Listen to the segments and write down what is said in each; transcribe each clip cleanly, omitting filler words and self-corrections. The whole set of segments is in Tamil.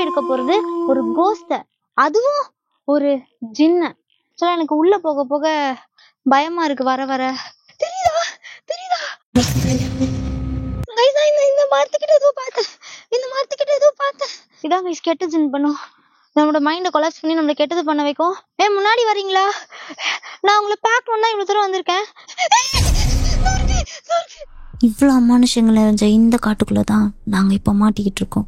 இருக்க போறது ஒரு கோஸ்ட, அதுவும் ஒரு ஜின்ன. சொல்ல எனக்கு உள்ள போக போக பயமா இருக்கு. வர வர தெரியுதா தெரியுதா இந்த மரத்துக்கிட்ட ஏதோ பார்த்தேன், இந்த மரத்துக்கிட்ட ஏதோ பார்த்தேன். இதான் கைஸ் கெட்ட ஜின் பண்ணும், நம்மளோட மைண்டை கொலாப்ஸ் பண்ணி நம்மள கெட்டது பண்ண வைக்கும். முன்னாடி வரீங்களா? நான் உங்களை பார்க்கணும் தான் இவ்வளவு தூரம் வந்திருக்கேன். இவ்வளோ மனுஷங்களை இந்த காட்டுக்குள்ளதான் நாங்க இப்ப மாட்டிக்கிட்டு இருக்கோம்.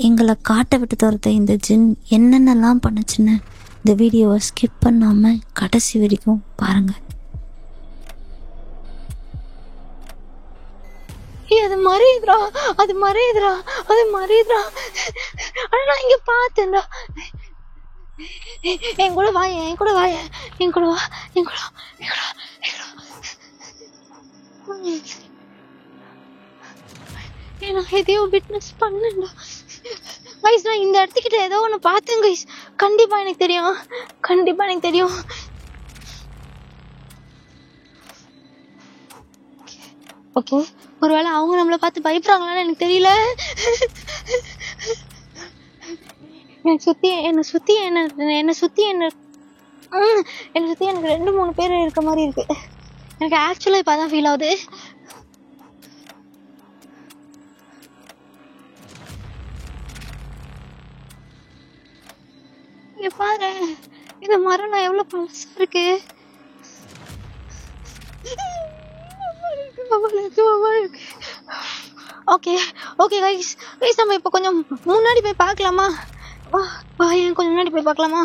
எங்களை காட்டை விட்டு துரத்த இந்த ஜின் என்னென்னலாம் பண்ணுச்சுன்னு இந்த வீடியோவை ஸ்கிப் பண்ணாம கடைசி வரைக்கும் பாருங்க. அது மறையுதுடா, அது மறையுதுடா, அது மறையுதுடா. ஆனா நான் இங்க பார்த்தேன்டா. என் கூட வாய, என் கூட வாய, என் கூட வா, என் கூட நான் எதையோ விட்னஸ் பண்ணேன்டா கைஸ். நான் இந்த இடத்துக்கிட்ட ஏதோ ஒண்ணு பார்த்தேன் கைஸ். கண்டிப்பா எனக்கு தெரியும், கண்டிப்பா எனக்கு தெரியும். ஓகே, ஒருவேளை அவங்க நம்மளை பார்த்து பயப்படுறாங்களான்னு எனக்கு தெரியல. என்னை சுத்தி எனக்கு 2-3 பேர் இருக்க மாதிரி இருக்கு. எனக்கு ஆக்சுவலா இப்ப அதான் ஃபீல் ஆகுது. இங்க பாரு, இந்த மரம் நான் எவ்வளவு பழசா இருக்கு. ஓகே ஓகே கைஸ், நம்ம இப்ப கொஞ்சம் முன்னாடி போய் பார்க்கலாமா? வா ஏன் கொஞ்சம் முன்னாடி போய் பார்க்கலாமா?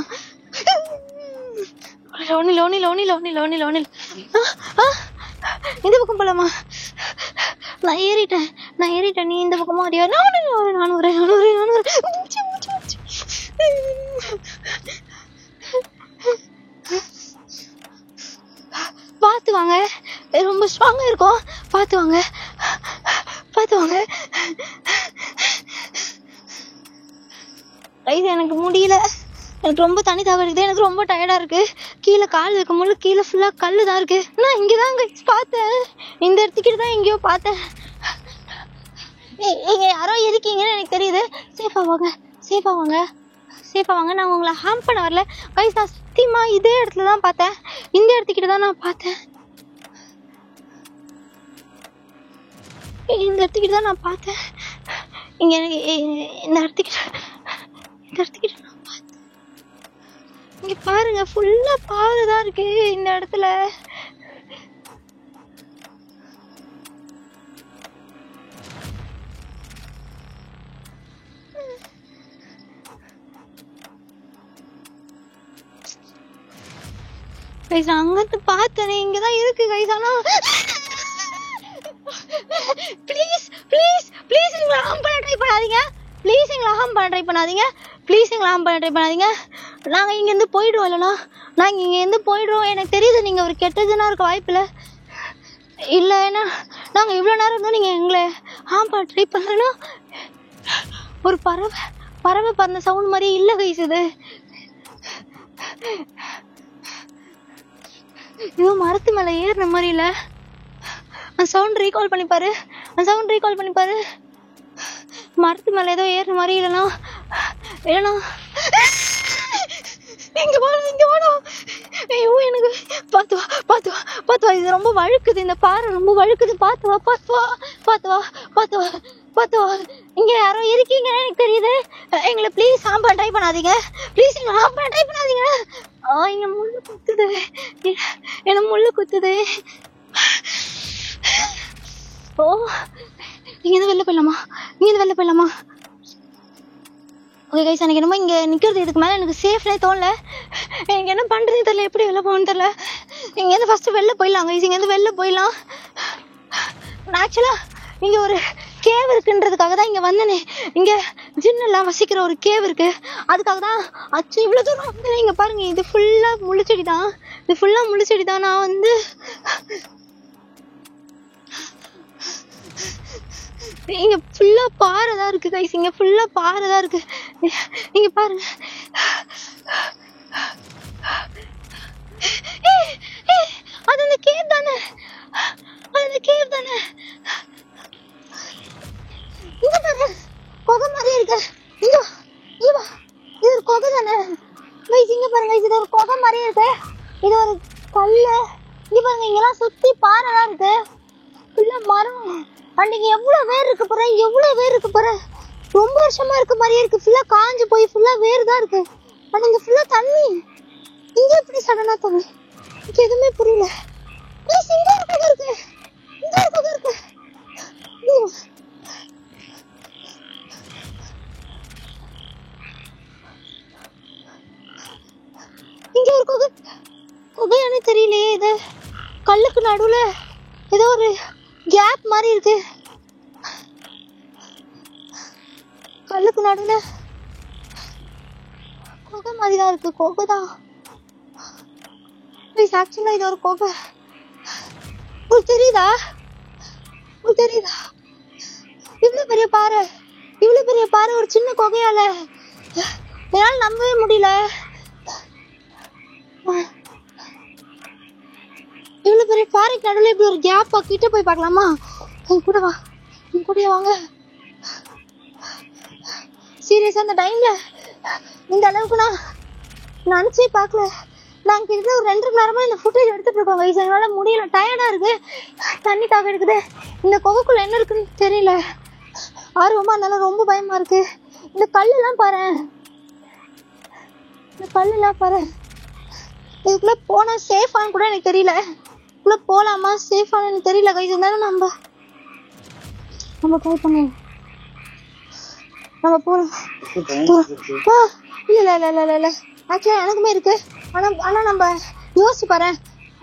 இந்த பக்கம் போலாமா? நான் ஏறிட்டேன், நீ இந்த பக்கமா வரியா? நான் வரேன். பார்த்து வாங்க, ரொம்ப ஸ்ட்ராங்கா இருக்கும். பார்த்து வாங்க. எனக்கு முடியல, எனக்கு ரொம்ப தண்ணி தாகடிக்குது, எனக்கு ரொம்ப டயர்டா இருக்கு. கீழே கால் வைக்க முடியல, கீழே ஃபுல்லா கல்லு தான் இருக்கு. நான் இங்கதான் பார்த்தேன், இந்த இடத்துக்கிட்ட தான் எங்கேயோ பார்த்தேன். இங்க யாரோ இருக்கீங்கன்னு எனக்கு தெரியுது. சேஃபா வாங்க, நான் உங்களை ஹார்ம் பண்ண வரல கைஸ். நான் சத்தியமா இதே இடத்துல தான் பார்த்தேன், இந்த இடத்துக்கிட்ட தான் நான் பார்த்தேன். இங்க எனக்கு இந்த இடத்துக்கிட்ட நான் பார்த்தேன். இங்க பாருங்க, ஃபுல்லா பாறைதான் இருக்கு இந்த இடத்துல. அங்கிருந்து பார்த்தேனே, இங்கதான் இருக்கு கைஸ். ஆனா ப்ளீஸ் எங்களை ஹார்ம் பண்ண ட்ரை பண்ணாதீங்க. நாங்க இங்க இருந்து போயிடுவோம். இல்லைனா நாங்க இங்க இருந்து போயிடுவோம். எனக்கு தெரியுது நீங்க ஒரு கெட்டதுன்னா இருக்க வாய்ப்பு இல்ல. ஏன்னா நாங்க இவ்வளவு நேரம் இருந்தோம், நீங்க எங்களை ஹார்ம் பண்ண ட்ரை பண்ணணும். ஒரு பறவை பறந்த சவுண்ட் மாதிரி இல்ல கைஸ். இது மரத்து மேல ஏறுற மாதிரி இல்ல. சவுண்ட் ரீகால் பண்ணி பாரு. மரத்து மேல ஏதோ ஏறுற மாதிரி இல்லனா இங்க வாடா. ஐயோ எனக்கு பாத்து வா. இது ரொம்ப வழுக்குது, இந்த பாறை ரொம்ப வழுக்குது. பாத்து வா. இங்க யாரோ இருக்கீங்கன்னு எனக்கு தெரியுது. எங்களை ப்ளீஸ் ஹார்ம் பண்ண ட்ரை பண்ணாதீங்க. இங்க முள்ளு குத்துது, என்ன முள்ளு குத்துது. ஓ, நீங்க இருந்து வெளில போயிடலாமா? ஓகே கைஸ், எனக்கு என்னமோ இங்க நிக்கிறது இதுக்கு மேல எனக்கு சேஃப்னே தோணல. எனக்கு என்ன பண்றதுன்னு தெரியல, எப்படி வெளில போகணும்னு தெரியல. இங்க இருந்து ஃபர்ஸ்ட் வெளில போயிடலாம் கைஸ். ஆக்சுவலா இங்க ஒரு கேவ் இருக்குன்றதுக்காக தான் இங்க வந்தனே. இங்க ஜின் எல்லாம் வசிக்கிற ஒரு கேவ் இருக்கு, அதுக்காக தான் அச்சு இவ்வளவு தூரம் வந்து. இங்க பாருங்க, இது ஃபுல்லா முள்ளுச்செடி தான். நான் வந்து இங்க ஃபுல்லா பாறை தான் இருக்கு கைஸ். இங்க பாருங்க. அது அந்த கேவ் தானே. கல்லு இங்க பாருங்க, இங்கெல்லாம் சுத்தி பாறைலாம் இருக்கு, ஃபுல்லா மரம். அன்னைக்கு எவ்வளவு வேர் இருக்கு பாரு, எவ்வளவு வேர் இருக்கு பாரு. ரொம்ப வருஷமா இருக்க மாதிரியே இருக்கு, ஃபுல்லா காஞ்சு போய் ஃபுல்லா வேர் தான் இருக்கு. ஆனா இங்க ஃபுல்லா தண்ணி. இங்க எப்படி சடனா தண்ணி, எனக்கு எதுவுமே புரியல. இங்க ஒரு குகை இருக்கு, இங்க ஒரு குகை இருக்கு. இங்க ஒரு குகை, குகையானு தெரியலையே. இது கல்லுக்கு நடுவுல ஏதோ ஒரு கேப் மாதிரி இருக்கு. கல்லுக்கு நடுவுல குகை மாதிரி தான் இருக்கு. குகை தான் ஆக்சுவலா இது ஒரு குகை. உங்களுக்கு தெரியுதா? உங்களுக்கு தெரியுதா? இவ்வளவு பெரிய பாறை, இவ்வளவு பெரிய பாறை ஒரு சின்ன குகையால என்னால நம்பவே முடியல. இவ்வளவு பெரிய பாறைக்கு நடுவில் இப்படி ஒரு கேப் கிட்ட போய் பார்க்கலாமா? என் கூட வா, என் கூட வாங்க. சீரியஸா இந்த டைம்ல இந்த அளவுக்கு நான் நினைச்சே பார்க்கல. நாங்க கிட்ட ஒரு 2 மணி நேரமா இந்த ஃபுட்டேஜ் எடுத்துட்டு இருக்கோம். என்னால முடியல, டயர்டா இருக்கு, தண்ணி தாக இருக்குது. இந்த குகைக்குள்ள என்ன இருக்குன்னு தெரியல. ஆர்வமா இருந்தாலும் ரொம்ப பயமா இருக்கு. இந்த கல்லெல்லாம் பாரு, இந்த கல்லெல்லாம் பாரு. இதுக்குள்ள போனா சேஃபான்னு கூட எனக்கு தெரியல. இதுக்குள்ள போலாமா சேஃபானு எனக்கு தெரியல. கைஸ் இருந்தாலும் நம்ம ட்ரை பண்ணுவோம். நம்ம போறோம். இல்ல இல்ல இல்ல இல்ல இல்ல ஆக்சுவலா எனக்குமே இருக்கு. ஆனா நம்ம யோசிச்சு பாரு,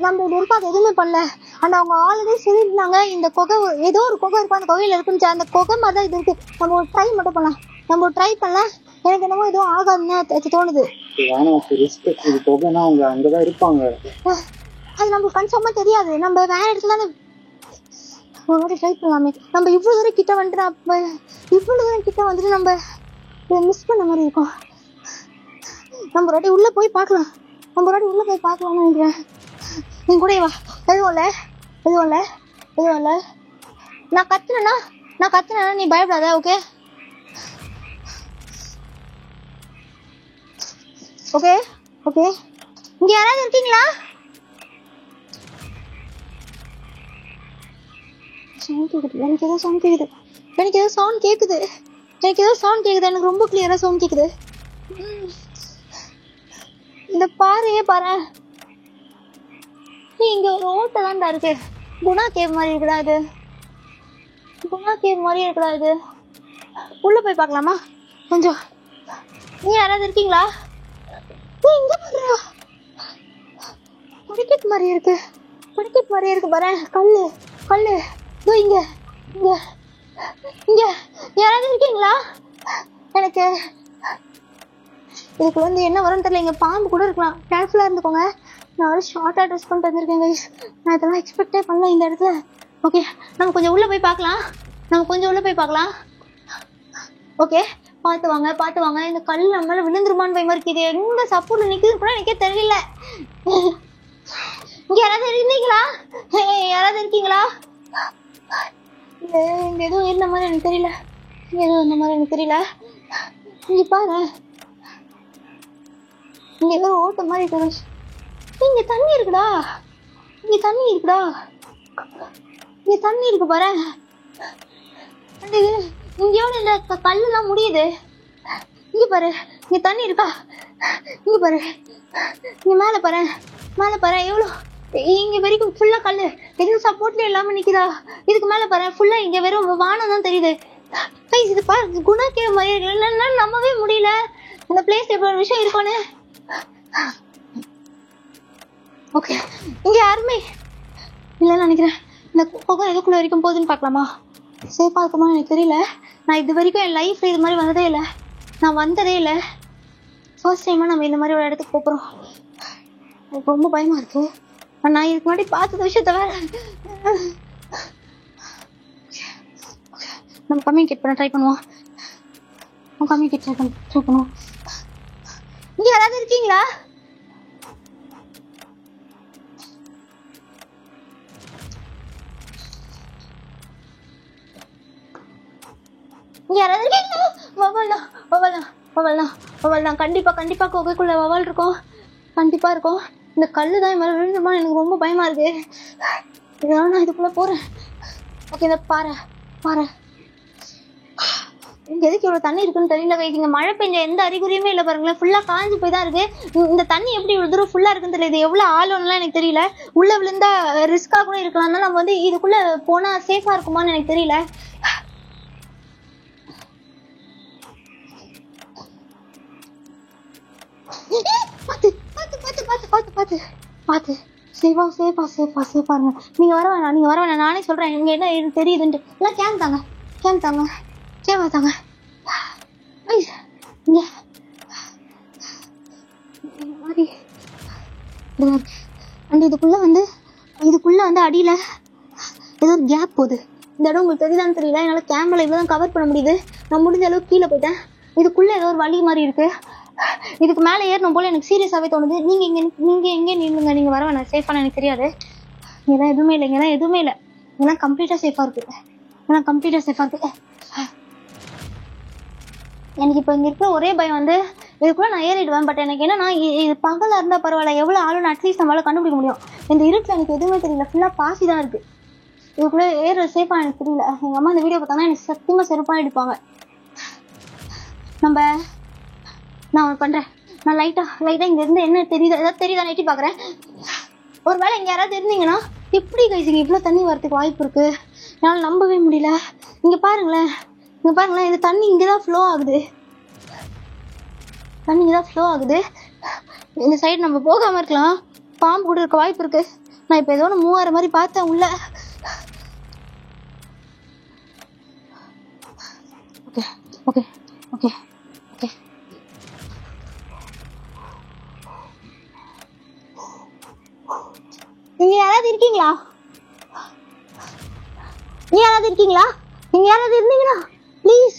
நம்ம இது வரைக்கும் அது எதுவுமே பண்ணல. ஆனா அவங்க ஆல்ரெடி சொல்லியிருந்தாங்க இந்த குகை ஏதோ ஒரு குகை இருக்கும், அந்த குகையில இருக்குன்னு. அந்த குகை மாதிரி தான் இது இருக்கு. நம்ம ஒரு ட்ரை மட்டும் பண்ணலாம். நம்ம ஒரு ட்ரை பண்ணலாம். எனக்கு என்னமோ எதுவும் ஆகாதுன்னு தோணுது. அங்கதான் இருப்பாங்க, அது நமக்கு கன்ஃபார்மா தெரியாது. நம்ம வேற இடத்துல ஒரு வாட்டி ட்ரை பண்ணலாமே. நம்ம இவ்வளவு தூரம் கிட்ட வந்துட்டு நம்ம மிஸ் பண்ண மாதிரி இருக்கும். நம்ம ஒரு வாட்டி உள்ள போய் பார்க்கலாம். நினைக்கிறேன். நீ கூட வா. எதுவும் இல்ல. நான் கத்துனா நீ பயப்படாத. Okay okay okay. இங்க யாராவது இருக்கீங்களா? எனக்கு ஏதோ சவுண்ட் கேக்குது. எனக்கு ரொம்ப கிளியரா சவுண்ட் கேக்குது. இந்த பாறையே பாரு, இங்க ஒரு ஓட்டை தான்டா இருக்கு. குணா கேவ் மாதிரி இருக்குடா இது. உள்ள போய் பார்க்கலாமா கொஞ்சம்? நீ யாராவது இருக்கீங்களா? இங்க பாரு, படிக்கட் மாதிரி இருக்கு பாரு. கல்லு இங்க யாராவது இருக்கீங்களா? எனக்கு இதுக்கு வந்து என்ன வரும்னு தெரியல. இங்க பாம்பு கூட இருக்கலாம், கேர்ஃபுல்லா இருந்துக்கோங்க. நான் ஒரு ஷார்ட்டா ட்ரெஸ் பண்ணிட்டு வந்திருக்கேன் கைஸ். நான் இதெல்லாம் எக்ஸ்பெக்டே பண்ணல இந்த இடத்துல. ஓகே, நம்ம கொஞ்சம் உள்ள போய் பார்க்கலாம். ஓகே, பார்த்து வாங்க. இந்த கல் நம்ம மேல விழுந்துருமான்னு பயமா இருக்கு. இது எங்க சப்போர்ட்ல நிக்குது கூட எனக்கே தெரியல. இங்க யாராவது இருக்கீங்களா? இங்க எதுவும் இருந்த மாதிரி எனக்கு தெரியல. இங்க பாரு, இங்க ஏதோ ஓட்ட மாதிரி இருக்கு. இங்க தண்ணி இருக்குடா. பாரு. இங்கயோட இந்த கல்லுலாம் முடியுது. இங்க பாரு, இங்க தண்ணி இருக்கா? இங்க பாரு, இங்க மேல பாரு எவ்வளவு. இங்க வரைக்கும் ஃபுல்லா கல்லு, எதுவும் சப்போர்ட்ல இல்லாம நிக்குதா? இதுக்கு மேல பாரு, ஃபுல்லா இங்க வெறும் வானம் தான் தெரியுது. கைஸ் இது பாரு, குணா கேவ் மாதிரி இருக்கு. நம்பவே முடியல இந்த பிளேஸ் இப்படி ஒரு விஷயம் இருக்கும்னு. ஓகே, இங்க யாருமே இல்லைன்னு நினைக்கிறேன். இந்த குகை எதுக்குள்ள வரைக்கும் போகுதுன்னு பார்க்கலாமா? சேஃபா இருக்குமா எனக்கு தெரியல. நான் இது வரைக்கும் என் லைஃப்ல இது மாதிரி வந்ததே இல்லை. ஃபர்ஸ்ட் டைமா நம்ம இந்த மாதிரி ஒரு இடத்துக்கு போகிறோம். எனக்கு ரொம்ப பயமா இருக்கு. நான் இதுக்கு முன்னாடி பார்த்த விஷயத்த வேற. நம்ம கம்யூனிகேட் பண்ண ட்ரை பண்ணுவோம். இங்க யாராவது இருக்கீங்களா? வவால் தான். கண்டிப்பா குகைக்குள்ள வவால் இருக்கும். கண்டிப்பா இருக்கும். இந்த கல்லு தான் மேல விழுந்துமா, எனக்கு ரொம்ப பயமா இருக்கு. இதனால நான் இதுக்குள்ள போறேன். ஓகே, இந்த பாறை பாறை இங்க எதுக்கு இவ்வளவு தண்ணி இருக்குன்னு தெரியல கைஸ். இங்க மழை பெஞ்ச எந்த அறிகுறியுமே இல்ல பாருங்களேன். ஃபுல்லா காஞ்சு போய் தான் இருக்கு. இந்த தண்ணி எப்படி இவ்வளவு தூரம் ஃபுல்லா இருக்குன்னு தெரியல. இது எவ்வளவு ஆழம்லாம் எனக்கு தெரியல. உள்ள விழுந்தா ரிஸ்கா கூட இருக்கலாம். நம்ம வந்து இதுக்குள்ள போனா சேஃபா இருக்குமான்னு எனக்கு தெரியல. பாத்து பாத்து பாத்து பாத்து பாத்து பாத்து பாத்து சேஃபா சேஃபா சேஃபா சேஃபா இருங்க. நீங்க வர வேணாம், நானே சொல்றேன். இங்க என்ன தெரியுதுன்ட்டு. எல்லாம் கேம் தாங்க கேம் தாங்க. இங்க மாதிரி அண்ட் இதுக்குள்ள வந்து அடியில ஏதோ ஒரு கேப் போகுது. இந்த இடம் உங்களுக்கு தெரியுதான்னு தெரியல. என்னால கேமரா இவ்வளவுதான் கவர் பண்ண முடியுது. நான் முடிஞ்ச அளவுக்கு கீழே போயிட்டேன். இதுக்குள்ள ஏதோ ஒரு வழி மாதிரி இருக்கு. இதுக்கு மேல ஏறணும் போல எனக்கு சீரியஸாவே தோணுது. நீங்க எங்க நில்லுங்க. நீங்க வர வேணாம். சேஃபான எனக்கு தெரியாது. இங்கதான் எதுவுமே இல்லை. இதெல்லாம் கம்ப்ளீட்டா சேஃபா இருக்கு. எனக்கு இப்ப இங்க இருக்கிற ஒரே பயம் வந்து இதுக்குள்ள நான் ஏறிடுவேன். பட் எனக்கு என்னன்னா, இது பகலா இருந்தா பரவாயில்ல, எவ்வளவு ஆளுன்னு அட்லீஸ்ட் நம்மளால கண்டுபிடிக்க முடியும். இந்த இருட்டுல எனக்கு எதுவுமே தெரியல. ஃபுல்லா பாசி தான் இருக்கு. இதுக்குள்ள ஏற சேஃபா எனக்கு தெரியல. எங்க அம்மா இந்த வீடியோ பார்த்தாங்கன்னா எனக்கு சத்தியமா செருப்பா எடுப்பாங்க. நான் பண்றேன். நான் லைட்டா இங்க இருந்து என்ன தெரியுது, ஏதாவது தெரியுதா எட்டி பாக்குறேன். ஒருவேளை இங்க யாராவது இருந்தீங்கன்னா எப்படி கைஸ் இங்க இவ்வளவு தண்ணி வரதுக்கு வாய்ப்பு இருக்கு? என்னால நம்பவே முடியல. இங்க பாருங்களேன். இந்த தண்ணி இங்கதான் ஃப்ளோ ஆகுது. இந்த சைடு நம்ம போகாம இருக்கலாம். பாம்பு கூட இருக்க வாய்ப்பு இருக்கு. நான் இப்ப ஏதோ ஒன்று மூவார மாதிரி பார்த்தேன் உள்ள. ஓகே ஓகே ஓகே ஓகே நீங்க யாராவது இருக்கீங்களா? நீங்க யாராவது இருந்தீங்களா ப்ளீஸ்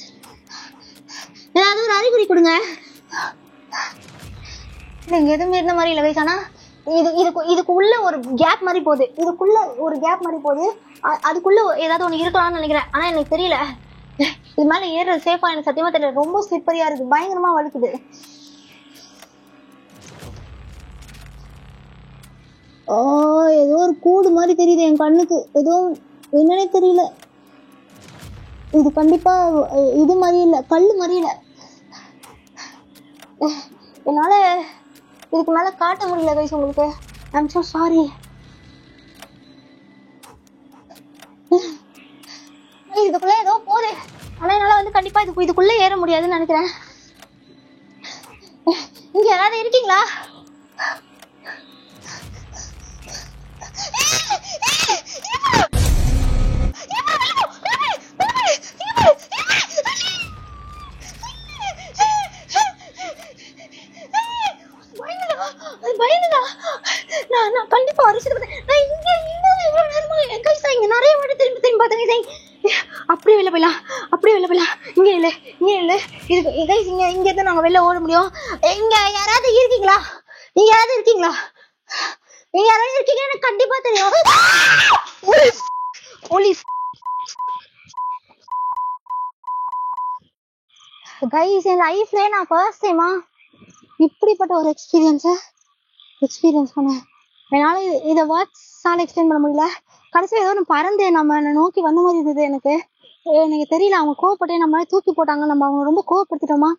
ஏதாவது ஒரு அறிகுறி கொடுங்க. இங்க எதுவுமே இருந்த மாதிரி இல்லை கைஸ். ஆனா இதுக்கு உள்ள ஒரு கேப் மாதிரி போகுது. அதுக்குள்ள ஏதாவது ஒண்ணு இருக்கலாம்னு நினைக்கிறேன். ஆனா எனக்கு தெரியல. இது மேல ஏறுறது சேஃபா எனக்கு சத்தியமா தெரியல. ரொம்ப ஸ்லிப்பரியா இருக்கு. பயங்கரமா வலிக்குது. ஏதோ ஒரு கூடு மாதிரி தெரியுது என் கண்ணுக்கு. ஏதோ என்னன்னே தெரியல. இது கண்டிப்பா இது மாதிரி இல்ல, கல்லு மாதிரி இல்ல. என்னால இதுக்கு மேல காட்ட முடியல கைஸ் உங்களுக்கு. I'm so sorry. இதுக்குள்ள ஏதோ போகுது. ஆனா என்னால வந்து கண்டிப்பா இதுக்குள்ள ஏற முடியாதுன்னு நினைக்கிறேன். இங்க யாராவது இருக்கீங்களா? நான் கண்டிப்பா நிறைய வாட்டி திரும்பி பார்த்தேன். அப்படியே வெளில போயிடலாம். இங்க இல்ல இங்க இருந்து நாங்க வெளில ஓட முடியும். இங்க யாராவது இருக்கீங்களா? எனக்கு கண்டிப்பா தெரியும். போலீஸ் கைஸ், என் லைஃப்ல நான் ஃபர்ஸ்ட் டைமா இப்படிப்பட்ட ஒரு எக்ஸ்பீரியன்ஸ் பண்ணேன். என்னால இதை வேர்ட்ஸால எக்ஸ்பிளைன் பண்ண முடியல. கடைசியில் ஏதோ ஒன்று பறந்து நம்ம நோக்கி வந்த மாதிரி இருந்தது. எனக்கு தெரியல. அவங்க கோவப்பட்டு நம்ம தூக்கி போட்டாங்க. நம்ம அவங்க ரொம்ப கோவப்படுத்திட்டோமா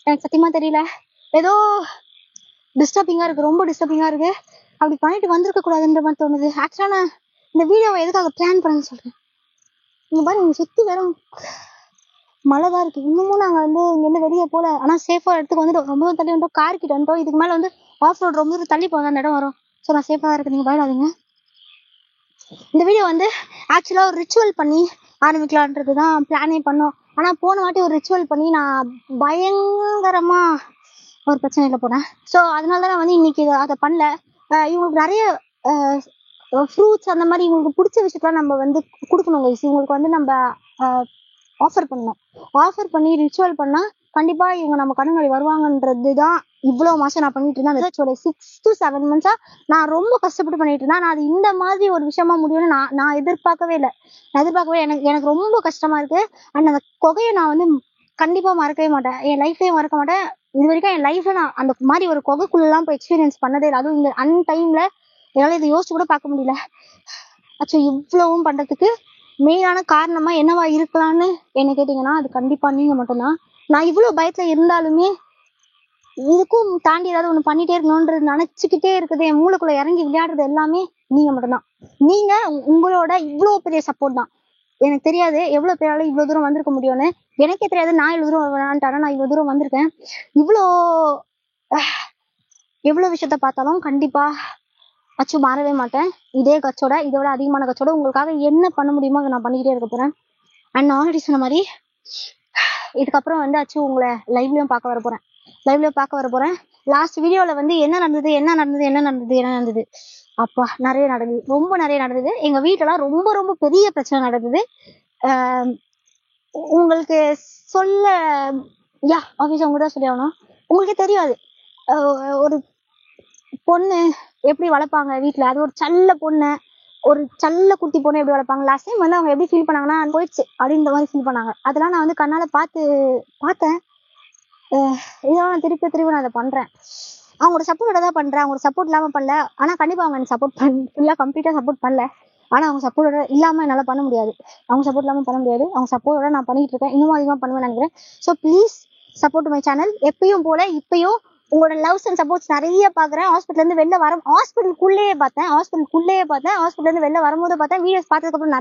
எனக்கு சத்தியமா தெரியல. ஏதோ டிஸ்டர்பிங்கா இருக்கு, ரொம்ப டிஸ்டர்பிங்கா இருக்கு. அப்படி பண்ணிட்டு வந்திருக்க கூடாதுன்ற மாதிரி தோணுது. ஆக்சுவலா நான் இந்த வீடியோவை எதுக்காக பிளான் பண்ணேன்னு சொல்றேன். இங்க பாருங்க, இங்க சுத்தி வெறும் மழைதான் இருக்கு. இன்னமும் நாங்க வந்து இங்க இருந்து வெளியே போல. ஆனா சேஃபா இடத்துக்கு வந்துட்டு ரொம்ப தள்ளி வந்துட்டோம். கார் கிட்ட வந்துட்டோம். இதுக்கு மேல வந்து ஆஃப் ரோட் ரொம்ப தூரம் தள்ளி போக அந்த இடம் வரும். ஸோ நான் சேஃபா இருக்கு, நீங்க பயப்படாதீங்க. இந்த வீடியோ வந்து ஆக்சுவலா ஒரு ரிச்சுவல் பண்ணி ஆரம்பிக்கலான்றதுதான் பிளானே பண்ணோம். ஆனா போன வாட்டி ஒரு ரிச்சுவல் பண்ணி நான் பயங்கரமா ஒரு பிரச்சனையில போனேன். ஸோ அதனாலதான் நான் வந்து இன்னைக்கு அதை பண்ணல. இவங்களுக்கு நிறைய ஃப்ரூட்ஸ் அந்த மாதிரி இவங்களுக்கு பிடிச்ச விஷயத்தெல்லாம் நம்ம வந்து கொடுக்கணும் கைஸ். இவங்களுக்கு வந்து நம்ம ஆஃபர் பண்ணி ரிச்சுவல் பண்ணா கண்டிப்பா இவங்க நம்ம கண்ணுங்களை வருவாங்கன்றதுதான் இவ்வளவு மாசம் நான் பண்ணிட்டு இருந்தேன். அந்த ரிச்சுவலை 6 to 7 months நான் ரொம்ப கஷ்டப்பட்டு பண்ணிட்டு இருந்தேன். நான் அது இந்த மாதிரி ஒரு விஷயமா முடியும்னு நான் எதிர்பார்க்கவே இல்லை. எனக்கு ரொம்ப கஷ்டமா இருக்கு. அண்ட் அந்த கொகையை நான் வந்து கண்டிப்பா மறக்கவே மாட்டேன். என் லைஃப்லயே மறக்க மாட்டேன். இது வரைக்கும் என் லைஃப்ல நான் அந்த மாதிரி ஒரு குகைக்குள்ளலாம் போய் எக்ஸ்பீரியன்ஸ் பண்ணதே இல்லை. அதுவும் இந்த அன்டைம்ல என்னால இதை யோசிச்சு கூட பார்க்க முடியல. ஆக்சுவலி இவ்வளவும் பண்றதுக்கு மெயினான காரணமா என்னவா இருக்கலாம்னு என்ன கேட்டீங்கன்னா அது கண்டிப்பா நீங்க மட்டும்தான். நான் இவ்வளவு பயத்துல இருந்தாலுமே இதுக்கும் தாண்டி ஏதாவது ஒண்ணு பண்ணிட்டே இருக்கணும்ன்றது நினைச்சுக்கிட்டே இருக்குது. என் மூளைக்குள்ள இறங்கி விளையாடுறது எல்லாமே நீங்க மட்டும்தான். நீங்க உங்களோட இவ்வளவு பெரிய சப்போர்ட் தான். எனக்கு தெரியாது எவ்வளவு பேரால இவ்வளவு தூரம் வந்திருக்க முடியும்னு. எனக்கே தெரியாது நான் இவ்வளவு தூரம் வேணான்ட்டானா நான் இவ்வளவு தூரம் வந்திருக்கேன். இவ்வளோ எவ்வளவு விஷயத்த பார்த்தாலும் கண்டிப்பா அச்சு மாறவே மாட்டேன். இதே கச்சோட இதோட அதிகமான கச்சோட உங்களுக்காக என்ன பண்ண முடியுமோ அதை நான் பண்ணிக்கிட்டே இருக்க போறேன். அண்ட் நான் ஆல்ரெடி சொன்ன மாதிரி இதுக்கப்புறம் வந்து அச்சு உங்களை லைவ்லயும் பார்க்க வர போறேன். லாஸ்ட் வீடியோல வந்து என்ன நடந்தது அப்பா நிறைய நடந்தது, ரொம்ப நிறைய நடந்தது. எங்க வீட்டுலாம் ரொம்ப ரொம்ப பெரிய பிரச்சனை நடந்தது. உங்களுக்கு சொல்ல ஆபீஸ் உங்கதான் சொல்லி ஆகணும். உங்களுக்கே தெரியாது ஒரு பொண்ணு எப்படி வளர்ப்பாங்க வீட்டுல. அது ஒரு செல்ல பொண்ணு, ஒரு செல்ல குட்டி பொண்ணு எப்படி வளர்ப்பாங்க. லாஸ்ட் டைம் வந்து அவங்க எப்படி ஃபீல் பண்ணாங்கன்னா போயிடுச்சு அப்படின்ற மாதிரி ஃபீல் பண்ணாங்க. அதெல்லாம் நான் வந்து கண்ணால பார்த்தேன். இதெல்லாம் திருப்பி நான் அதை பண்றேன். அவங்களோட சப்போர்ட்டோட தான் பண்றேன். அவங்களோட சப்போர்ட் இல்லாம பண்ணல. ஆனா கண்டிப்பா அவங்க எனக்கு சப்போர்ட் ஃபுல்லா கம்ப்ளீட்டா சப்போர்ட் பண்ணல. ஆனா அவங்க சப்போர்ட்டோட இல்லாம என்னால பண்ண முடியாது. அவங்க சப்போர்ட்டோட நான் பண்ணிட்டு இருக்கேன். இன்னும் அதிகமா பண்ணுவேன் நினைக்கிறேன். So please support my channel. எப்பயும் போல இப்பயும் உங்களோட லவ்ஸ் அண்ட் சப்போர்ட்ஸ் நிறைய பாக்குறேன். ஹாஸ்பிட்டல் இருந்து வெளில ஹாஸ்பிட்டலுக்குள்ளேயே பார்த்தேன். ஹாஸ்பிட்டல் இருந்து வெளில வரும்போது பார்த்தேன். வீடியோஸ் பார்த்ததுக்கு அப்புறம்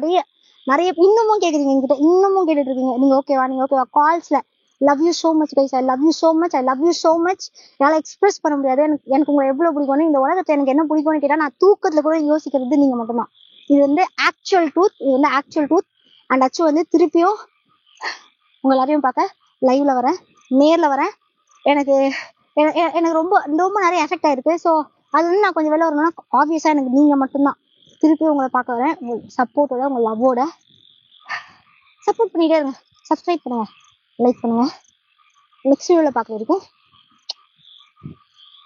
நிறைய இன்னமும் கேக்குறீங்க என்கிட்ட, இன்னமும் கேட்டுட்டு இருக்கீங்க. நீங்க ஓகேவா கால்ஸ்ல love you so much guys. I love you so much. என்னால எக்ஸ்பிரஸ் பண்ண முடியாது எனக்கு உங்களை எவ்வளவு பிடிக்கும்னு. இந்த உலகத்துல எனக்கு என்ன பிடிக்கும்னு கேட்டா நான் தூக்கத்துல கூட யோசிக்கிறது நீங்க மட்டும்தான். இது வந்து ஆக்சுவல் ட்ரூத். அண்ட் அச்சு வந்து திருப்பியும் உங்க எல்லாரையும் பார்க்க லைவ்ல வரேன், நேர்ல வரேன். எனக்கு ரொம்ப ரொம்ப நிறைய எஃபெக்ட் ஆயிருக்கு. ஸோ அது வந்து நான் கொஞ்சம் வெளில வரணும்னா ஆப்வியஸா எனக்கு நீங்க மட்டும்தான். திருப்பி உங்களை பார்க்க வரேன். உங்க சப்போர்ட்டோட, உங்க லவ்வோட சப்போர்ட் பண்ணிட்டே இருங்க. சப்ஸ்கிரைப் பண்ணுங்க, லைக் பண்ணுங்க. நெக்ஸ்ட் வீடியோல பார்க்க வரைக்கும்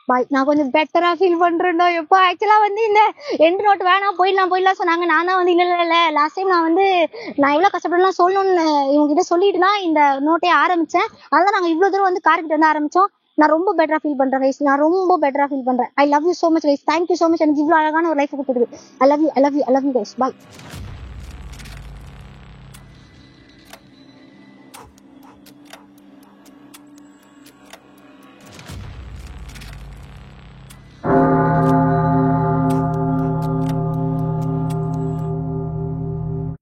பாய். நான் கொஞ்சம் பெட்டரா ஃபீல் பண்றேன்டா. எப்போ ஆக்சுவலா வந்து இந்த எண்ட் நோட் வேணாம் போயிடலாம் சொன்னாங்க. நான் தான் வந்து இல்ல லாஸ்ட் டைம் நான் எவ்வளவு கஷ்டப்படலாம் சொல்லணும்னு இவங்க கிட்ட சொல்லிட்டு தான் இந்த நோட்டே ஆரம்பிச்சேன். அதனால நாங்க இவ்வளவு தூரம் வந்து கார்கிட்ட வந்து ஆரம்பிச்சோம். நான் ரொம்ப பெட்டரா ஃபீல் பண்றேன் guys. I love you so much guys. Thank you so much. எனக்கு இவ்வளவு அழகான ஒரு லைஃப் கொடுத்துருக்கு. ஐ லவ் யூ கைஸ். பாய்.